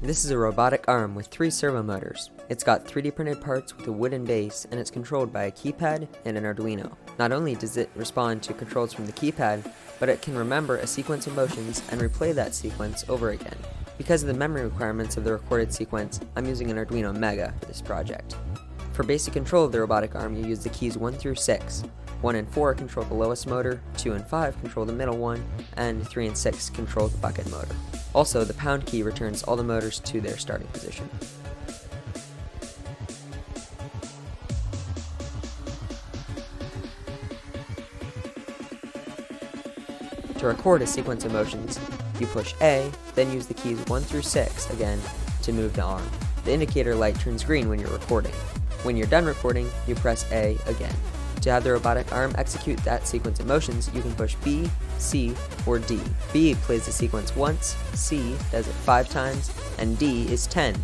This is a robotic arm with 3 servo motors. It's got 3D printed parts with a wooden base, and it's controlled by a keypad and an Arduino. Not only does it respond to controls from the keypad, but it can remember a sequence of motions and replay that sequence over again. Because of the memory requirements of the recorded sequence, I'm using an Arduino Mega for this project. For basic control of the robotic arm, you use the keys 1 through 6. 1 and 4 control the lowest motor, 2 and 5 control the middle one, and 3 and 6 control the bucket motor. Also, the pound key returns all the motors to their starting position. To record a sequence of motions, you push A, then use the keys 1 through 6 again to move the arm. The indicator light turns green when you're recording. When you're done recording, you press A again. To have the robotic arm execute that sequence of motions, you can push B, C, or D. B plays the sequence once, C does it 5 times, and D is 10.